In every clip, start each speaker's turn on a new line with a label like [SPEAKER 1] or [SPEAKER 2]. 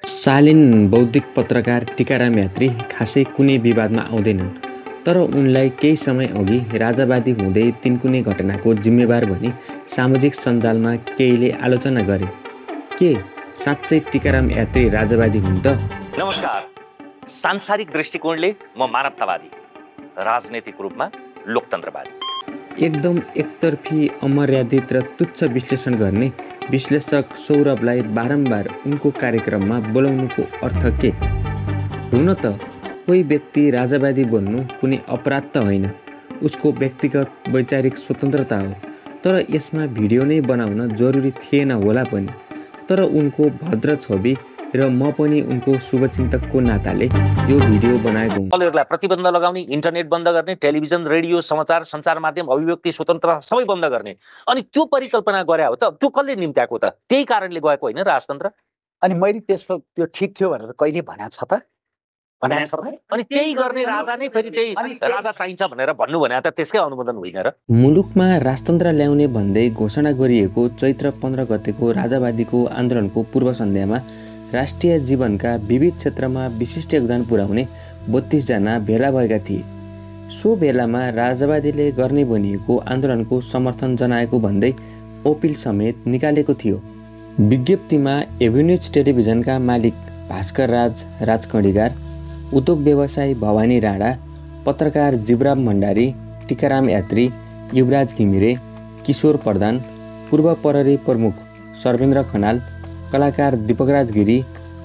[SPEAKER 1] शालीन बौद्धिक पत्रकार टीकाराम यात्री खासै कुनै विवादमा आउँदैनन्, तर उनलाई केही समय अघि राजावादी हुँदै तिनकुने घटनाको जिम्मेवार भनी सामाजिक सञ्जालमा केहीले आलोचना गरे। के साँच्चै टीकाराम यात्री राजावादी हुन् त?
[SPEAKER 2] नमस्कार। सांसारिक दृष्टिकोणले म मानवतावादी, राजनैतिक रूपमा लोकतन्त्रवादी।
[SPEAKER 1] एकदम एकतर्फी, अमर्यादित र तुच्छ विश्लेषण गर्ने विश्लेषक सौरभलाई बारम्बार उनको कार्यक्रममा बोलाउनुको अर्थ के? हुन त कोही व्यक्ति राजावादी बन्नु कुनै अपराध त होइन, उसको व्यक्तिगत वैचारिक स्वतन्त्रता हो। तर यसमा भिडियो नै बनाउन जरुरी थिएन होला पनि। तर उनको भद्र छवि र म पनि उनको शुभचिन्तकको नाताले यो भिडियो बनाएको हुँ।
[SPEAKER 2] दलहरूलाई प्रतिबन्ध लगाउने, इन्टरनेट बन्द गर्ने, टेलिभिजन, रेडियो, समाचार, सञ्चार माध्यम, अभिव्यक्ति स्वतन्त्रता सबै बन्द गर्ने, अनि त्यो परिकल्पना गरे हो त? त्यो कसले निम्त्याएको त? त्यही कारणले गएको होइन राजतन्त्र?
[SPEAKER 3] अनि मैले त्यस्तो त्यो ठिक थियो भनेर कहिले भनेको छ त?
[SPEAKER 2] अनि त्यही गर्ने राजा नै फेरि त्यही राजा चाहिन्छ भनेर भन्नु भने त त्यसकै अनुमोदन होइन र?
[SPEAKER 1] मुलुकमा राजतन्त्र ल्याउने भन्दै घोषणा गरिएको चैत्र 15 गतेको राजावादीको आन्दोलनको पूर्व सन्ध्यामा राष्ट्रिय जीवनका विविध क्षेत्रमा विशिष्ट योगदान पुर्याउने 32 जना भेला भएका थिए। सो भेलामा राजावादीले गर्ने भनिएको आन्दोलनको समर्थन जनाएको भन्दै अपिल समेत निकालेको थियो। विज्ञप्तिमा एभेन्यूज टेलिभिजनका मालिक भास्कर राज राजकर्णिकार, उद्योग व्यवसायी भवानी राणा, पत्रकार जीवराम भण्डारी, टीकाराम यात्री, युवराज घिमिरे, किशोर प्रधान, पूर्व प्रहरी प्रमुख सर्वेन्द्र खनाल, कलाकार दीपकराज गिरी,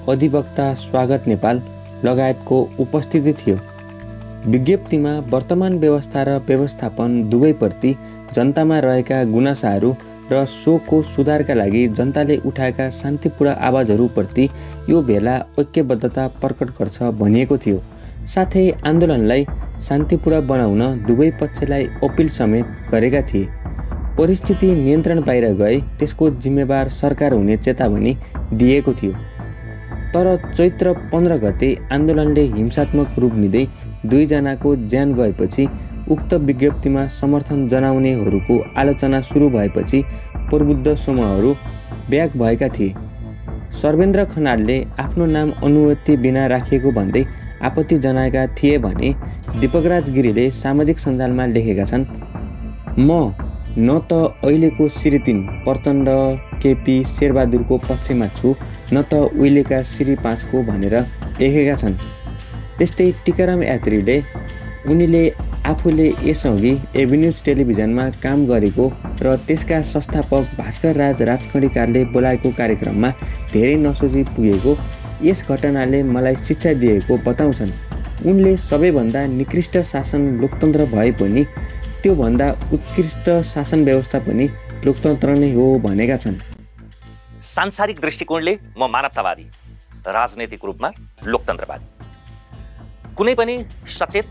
[SPEAKER 1] अधिवक्ता स्वागत नेपाल लगायतको उपस्थिति थियो। विज्ञप्तिमा वर्तमान व्यवस्था र व्यवस्थापन दुवैप्रति जनतामा रहेका गुनासाहरू र सोको सुधारका लागि जनताले उठाएका शान्तिपूर्ण आवाजहरूप्रति यो भेला ऐक्यबद्धता प्रकट गर्छ भनिएको थियो। साथै आन्दोलनलाई शान्तिपूर्ण बनाउन दुवै पक्षलाई अपिल समेत गरेका थिए। परिस्थिति नियन्त्रण बाहिर गए त्यसको जिम्मेवार सरकार हुने चेतावनी दिएको थियो। तर चैत्र 15 गते आन्दोलनले हिंसात्मक रूप लिँदै 2 जनाको ज्यान गएपछि उक्त विज्ञप्तिमा समर्थन जनाउनेहरूको आलोचना सुरु भएपछि प्रबुद्ध समूहहरू ब्याक भएका थिए। सर्वेन्द्र खनालले आफ्नो नाम अनुमति बिना राखिएको भन्दै आपत्ति जनाएका थिए भने दीपकराज गिरीले सामाजिक सञ्जालमा लेखेका छन्, म न त अहिलेको श्री 3 प्रचण्ड केपी शेरबहादुरको पक्षमा छु, न त उहिलेका श्री 5 को भनेर लेखेका छन्। त्यस्तै टीकाराम यात्रीले उनीले आफूले यसअघि एभेन्यूज टेलिभिजनमा काम गरेको र त्यसका संस्थापक भास्कर राज राजकर्णिकारले बोलाएको कार्यक्रममा धेरै नसोची पुगेको, यस घटनाले मलाई शिक्षा दिएको बताउँछन्। उनले सबैभन्दा निकृष्ट शासन लोकतन्त्र भए पनि त्योभन्दा उत्कृष्ट शासन व्यवस्था पनि लोकतन्त्र नै हो भनेका छन्।
[SPEAKER 2] सांसारिक दृष्टिकोणले म मानवतावादी, राजनैतिक रूपमा लोकतन्त्रवादी। कुनै पनि सचेत,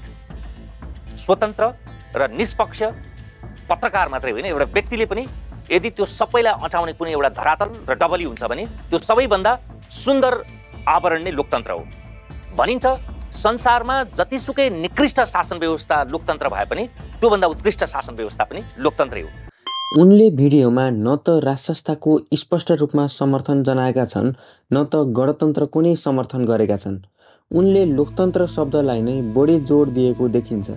[SPEAKER 2] स्वतन्त्र र निष्पक्ष पत्रकार मात्रै होइन, एउटा व्यक्तिले पनि यदि त्यो सबैलाई अँटाउने कुनै एउटा धरातल र डबली हुन्छ भने त्यो सबैभन्दा सुन्दर आवरण नै लोकतन्त्र हो। भनिन्छ संसारमा जतिसुकै निकृष्ट शासन व्यवस्था लोकतन्त्र भए पनि त्योभन्दा उत्कृष्ट शासन व्यवस्था पनि लोकतन्त्रै हो।
[SPEAKER 1] उनले भिडियोमा न त राजसंस्थाको स्पष्ट रूपमा समर्थन जनाएका छन्, न त गणतन्त्रको नै समर्थन गरेका छन्। उनले लोकतन्त्र शब्दलाई नै बढी जोड दिएको देखिन्छ।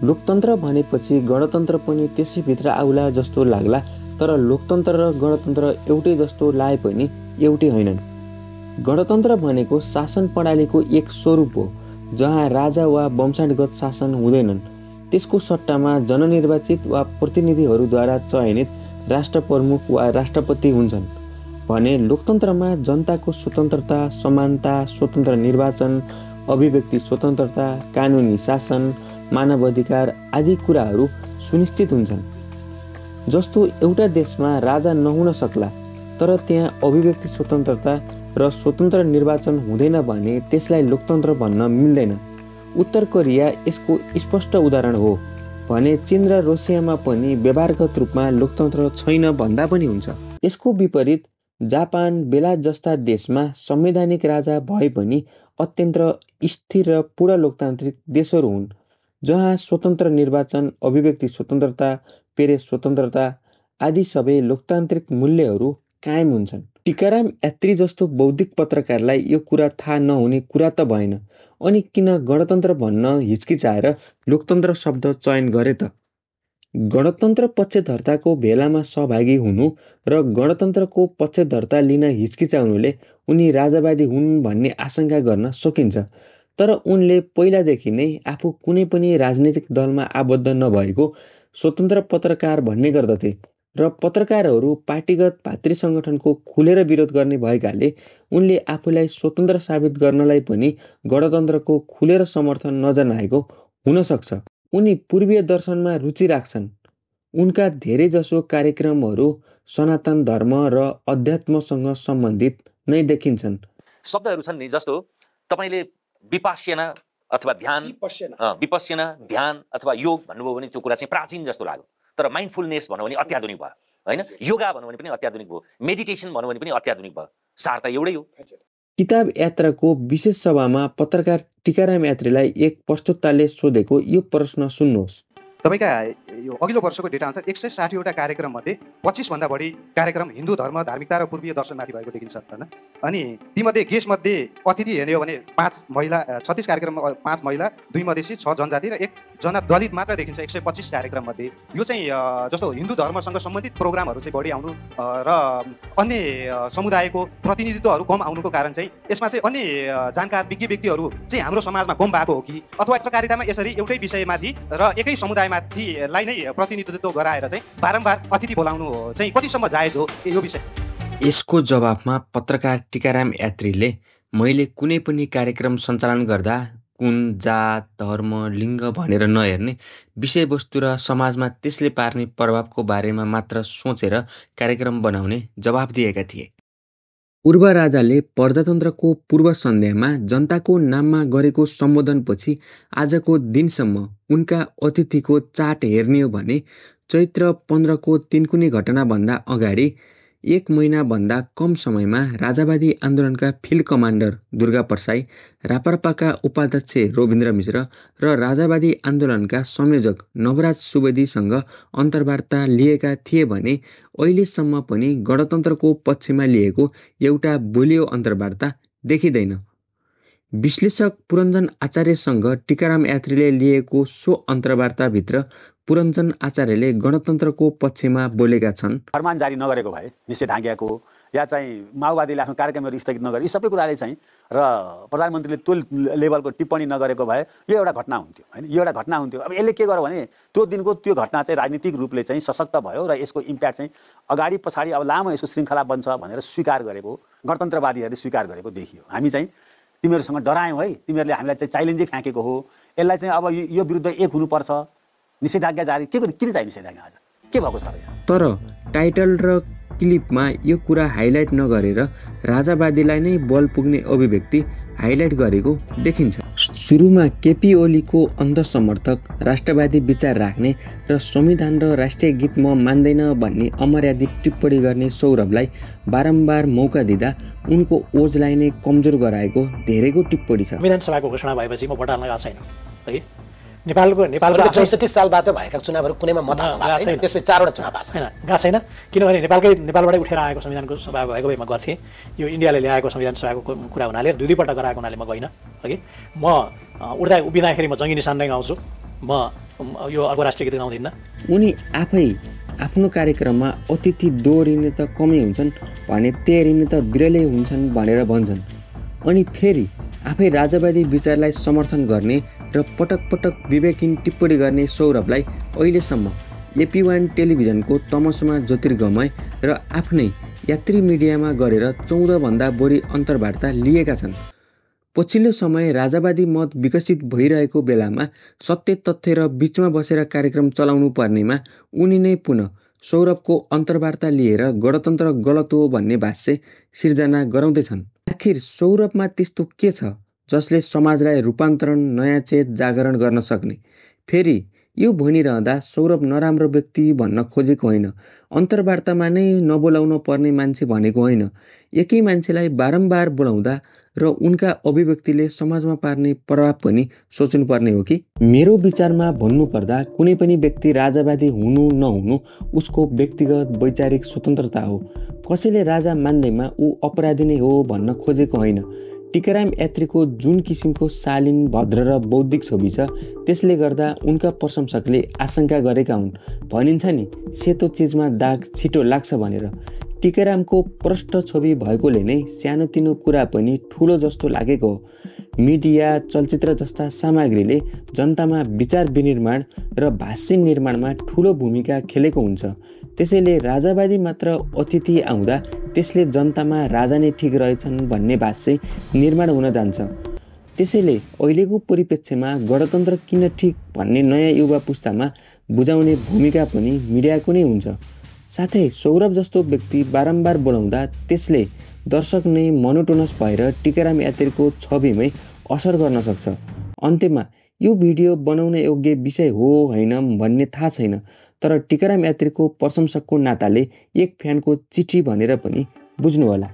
[SPEAKER 1] लोकतन्त्र भनेपछि गणतन्त्र पनि त्यसैभित्र आउला जस्तो लाग्ला, तर लोकतन्त्र र गणतन्त्र एउटै जस्तो लाए पनि एउटै होइनन्। गणतन्त्र भनेको शासन प्रणालीको एक स्वरूप हो जहाँ राजा वा वंशानुगत शासन हुँदैनन्। त्यसको सट्टामा जननिर्वाचित वा प्रतिनिधिहरूद्वारा चयनित राष्ट्र प्रमुख वा राष्ट्रपति हुन्छन् भने लोकतन्त्रमा जनताको स्वतन्त्रता, समानता, स्वतन्त्र निर्वाचन, अभिव्यक्ति स्वतन्त्रता, कानुनी शासन, मानव अधिकार आदि कुराहरू सुनिश्चित हुन्छन्। जस्तो एउटा देशमा राजा नहुन सक्ला तर त्यहाँ अभिव्यक्ति स्वतन्त्रता र स्वतन्त्र निर्वाचन हुँदैन भने त्यसलाई लोकतन्त्र भन्न मिल्दैन। उत्तर कोरिया यसको स्पष्ट उदाहरण हो भने चीन र रसियामा पनि व्यवहारगत रूपमा लोकतन्त्र छैन भन्दा पनि हुन्छ। यसको विपरीत जापान, बेलायत जस्ता देशमा संवैधानिक राजा भए पनि अत्यन्त स्थिर र पूर्ण लोकतान्त्रिक देशहरू हुन् जहाँ स्वतन्त्र निर्वाचन, अभिव्यक्ति स्वतन्त्रता, प्रेस स्वतन्त्रता आदि सबै लोकतान्त्रिक मूल्यहरू कायम हुन्छन्। टीकाराम यात्री जस्तो बौद्धिक पत्रकारलाई यो कुरा थाहा नहुने कुरा त भएन। अनि किन गणतन्त्र भन्न हिचकिचाएर लोकतन्त्र शब्द चयन गरे त? गणतन्त्र पक्षधर्ताको भेलामा सहभागी हुनु र गणतन्त्रको पक्षधर्ता लिन हिचकिचाउनुले उनी राजावादी हुन् भन्ने आशंका गर्न सकिन्छ। तर उनले पहिलादेखि नै आफू कुनै पनि राजनीतिक दलमा आबद्ध नभएको स्वतन्त्र पत्रकार भन्ने गर्दथे र पत्रकारहरू पार्टीगत भातृ सङ्गठनको खुलेर विरोध गर्ने भएकाले उनले आफूलाई स्वतन्त्र साबित गर्नलाई पनि गणतन्त्रको खुलेर समर्थन नजनाएको हुन सक्छ। उनी पूर्वीय दर्शनमा रुचि राख्छन्। उनका धेरैजसो कार्यक्रमहरू सनातन धर्म र अध्यात्मसँग सम्बन्धित नै देखिन्छन्।
[SPEAKER 2] शब्दहरू छन् नि, जस्तो तपाईँले विपश्यना अथवा ध्यान, विपश्यना ध्यान अथवा योग भन्नुभयो भने त्यो कुरा चाहिँ प्राचीन जस्तो लाग्यो। तर माइन्डफुलनेस भन्यो भने अत्याधुनिक भयो, होइन? योगा भन्यो भने पनि अत्याधुनिक भयो, मेडिटेसन भन्यो भने पनि अत्याधुनिक भयो। सार त एउटै हो।
[SPEAKER 1] किताब यात्राको विशेष सभामा पत्रकार टीकाराम यात्रीलाई एक प्रस्तोताले सोधेको यो प्रश्न सुन्नुहोस्।
[SPEAKER 4] तपाईँका यो अघिल्लो वर्षको डेटा अनुसार 160वटा कार्यक्रम मध्ये 25 भन्दा बढी कार्यक्रम हिन्दू धर्म, धार्मिकता र पूर्वीय दर्शनमाथि भएको देखिन्छ, होइन? अनि तीमध्ये गेस्ट मध्ये अतिथि हेर्ने हो भने 5 महिला, 36 कार्यक्रममा 5 महिला, 2 मधेसी, 6 जनजाति र 1 जना दलित मात्र देखिन्छ 125 कार्यक्रम मध्ये। यो चाहिँ जस्तो हिन्दू धर्मसँग सम्बन्धित प्रोग्रामहरू चाहिँ बढी आउनु र अन्य समुदायको प्रतिनिधित्वहरू कम आउनुको कारण चाहिँ यसमा चाहिँ अन्य जानकार विज्ञ व्यक्तिहरू चाहिँ हाम्रो समाजमा कम भएको हो कि, अथवा पत्रकारितामा यसरी एउटै विषयमाथि र एकै समुदायमाथिलाई नै प्रतिनिधित्व गराएर चाहिँ बारम्बार अतिथि बोलाउनु चाहिँ कतिसम्म जायज हो यो विषय?
[SPEAKER 1] यसको जवाफमा पत्रकार टीकाराम यात्रीले मैले कुनै पनि कार्यक्रम सञ्चालन गर्दा कुन जात, धर्म, लिङ्ग भनेर नहेर्ने, विषयवस्तु र समाजमा त्यसले पार्ने प्रभावको बारेमा मात्र सोचेर कार्यक्रम बनाउने जवाफ दिएका थिए। पूर्व राजाले प्रजातन्त्रको पूर्व सन्ध्यामा जनताको नाममा गरेको सम्बोधनपछि आजको दिनसम्म उनका अतिथिको चाट हेर्ने हो भने चैत्र 15 को तिनकुने घटनाभन्दा अगाडि 1 महिनाभन्दा कम समयमा राजावादी आन्दोलनका फिल्ड कमान्डर दुर्गा परसाई, रापरपाका उपाध्यक्ष रोविन्द्र मिश्र र राजावादी आन्दोलनका संयोजक नवराज सुवेदीसँग अन्तर्वार्ता लिएका थिए भने अहिलेसम्म पनि गणतन्त्रको पक्षमा लिएको एउटा बलियो अन्तर्वार्ता देखिँदैन। विश्लेषक पुरञ्जन आचार्यसँग टीकाराम यात्रीले लिएको सो अन्तर्वार्ताभित्र पुरञ्जन आचार्यले गणतन्त्रको पक्षमा बोलेका छन्।
[SPEAKER 5] फरमान जारी नगरेको भए, निषेधाज्ञाको या चाहिँ माओवादीले आफ्नो कार्यक्रमहरू स्थगित नगरे, यी सबै कुराले चाहिँ र प्रधानमन्त्रीले त्यो लेभलको टिप्पणी नगरेको भए यो एउटा घटना हुन्थ्यो, होइन? यो एउटा घटना हुन्थ्यो। अब यसले के गर्यो भने त्यो दिनको त्यो घटना चाहिँ राजनीतिक रूपले चाहिँ सशक्त भयो र यसको इम्प्याक्ट चाहिँ अगाडि पछाडि अब लामो यसको श्रृङ्खला बन्छ भनेर स्वीकार गरेको, गणतन्त्रवादीहरूले स्वीकार गरेको देखियो। हामी चाहिँ तिमीहरूसँग डरायौँ है, तिमीहरूले हामीलाई चाहिँ च्यालेन्जै फ्याँकेको हो, यसलाई चाहिँ अब यो विरुद्ध एक हुनुपर्छ, निषेधाज्ञा जारी। किन चाहिँ निषेधाज्ञा? आज के भएको छ र?
[SPEAKER 1] तर टाइटल र क्लिपमा यो कुरा हाइलाइट नगरेर राजावादीलाई नै बल पुग्ने अभिव्यक्ति हाइलाइट गरेको देखिन्छ। सुरुमा केपी ओलीको अन्ध समर्थक, राष्ट्रवादी विचार राख्ने र संविधान र राष्ट्रिय गीत म मान्दैन भन्ने अमर्यादित टिप्पणी गर्ने सौरभलाई बारम्बार मौका दिँदा उनको ओजलाई नै कमजोर गराएको धेरैको टिप्पणी छ।
[SPEAKER 6] संविधान सभाको घोषणा भएपछि म भोट हाल्न गएको छैन है। नेपालको
[SPEAKER 7] 64 सालबाट भएका चुनावहरू कुनैमा मत हाल्नु छैन, त्यसपछि 4वटा चुनाव भएको छैन,
[SPEAKER 6] गएको छैन। किनभने नेपालबाटै उठेर आएको संविधानको सभा भएको भए म गर्थेँ। यो इन्डियाले ल्याएको संविधान सभाको कुरा हुनाले दुई पल्ट गराएको हुनाले म गइनँ है। म उभिँदाखेरि म जङ्गी निशान नै गाउँछु, म यो अर्को राष्ट्रिय गीत गाउँदिनँ।
[SPEAKER 1] उनी आफै आफ्नो कार्यक्रममा अतिथि दोहोरिने त कमै हुन्छन् भने तेरिने त बिरलै हुन्छन् भनेर भन्छन्। अनि फेरि आफै राजावादी विचारलाई समर्थन गर्ने र पटक पटक विवेकहीन टिप्पणी गर्ने सौरभलाई अहिलेसम्म AP1 टेलिभिजनको तमसमा ज्योतिर्गमय र आफ्नै यात्री मिडियामा गरेर 14 भन्दा बढी अन्तर्वार्ता लिएका छन्। पछिल्लो समय राजावादी मत विकसित भइरहेको बेलामा सत्य तथ्य र बीचमा बसेर कार्यक्रम चलाउनु पर्नेमा उनी नै पुनः सौरभको अन्तर्वार्ता लिएर गणतन्त्र गलत हो भन्ने भाष्य सिर्जना गराउँदैछन्। आखिर सौरभमा त्यस्तो के छ जसले समाजलाई रूपान्तरण, नयाँ चेत जागरण गर्न सक्ने? फेरि यो भनिरहँदा सौरभ नराम्रो व्यक्ति भन्न खोजेको होइन, अन्तर्वार्तामा नै नबोलाउन पर्ने मान्छे भनेको होइन। एकै मान्छेलाई बारम्बार बोलाउँदा र उनका अभिव्यक्तिले समाजमा पार्ने प्रभाव पनि सोच्नुपर्ने हो कि? मेरो विचारमा भन्नुपर्दा कुनै पनि व्यक्ति राजावादी हुनु नहुनु उसको व्यक्तिगत वैचारिक स्वतन्त्रता हो। कसैले राजा मान्दैमा ऊ अपराधी नै हो भन्न खोजेको होइन। टिकाराम यात्रीको जुन किसिमको शालीन, भद्र र बौद्धिक छवि छ त्यसले गर्दा उनका प्रशंसकले आशंका गरेका हुन्। भनिन्छ नि सेतो चिजमा दाग छिटो लाग्छ भनेर। टिकारामको प्रष्ट छवि भएकोले नै सानोतिनो कुरा पनि ठुलो जस्तो लागेको हो। मिडिया, चलचित्र जस्ता सामग्रीले जनतामा विचार विनिर्माण र भाष्य निर्माणमा ठुलो भूमिका खेलेको हुन्छ। त्यसैले राजावादी मात्र अतिथि आउँदा त्यसले जनतामा राजा नै ठिक रहेछन् भन्ने भाष्य निर्माण हुन जान्छ। त्यसैले अहिलेको परिप्रेक्ष्यमा गणतन्त्र किन ठिक भन्ने नयाँ युवा पुस्तामा बुझाउने भूमिका पनि मिडियाको नै हुन्छ। साथै सौरभ जस्तो व्यक्ति बारम्बार बोलाउँदा त्यसले दर्शक नै मोनोटोनस भएर टिकाराम यात्रीको छविमै असर गर्न सक्छ। अन्त्यमा यो भिडियो बनाउन योग्य विषय हो होइन भन्ने थाहा छैन, तर टिकाराम यात्रीको प्रशंसकको नाताले एक फ्यानको चिठी भनेर पनि बुझ्नुहोला।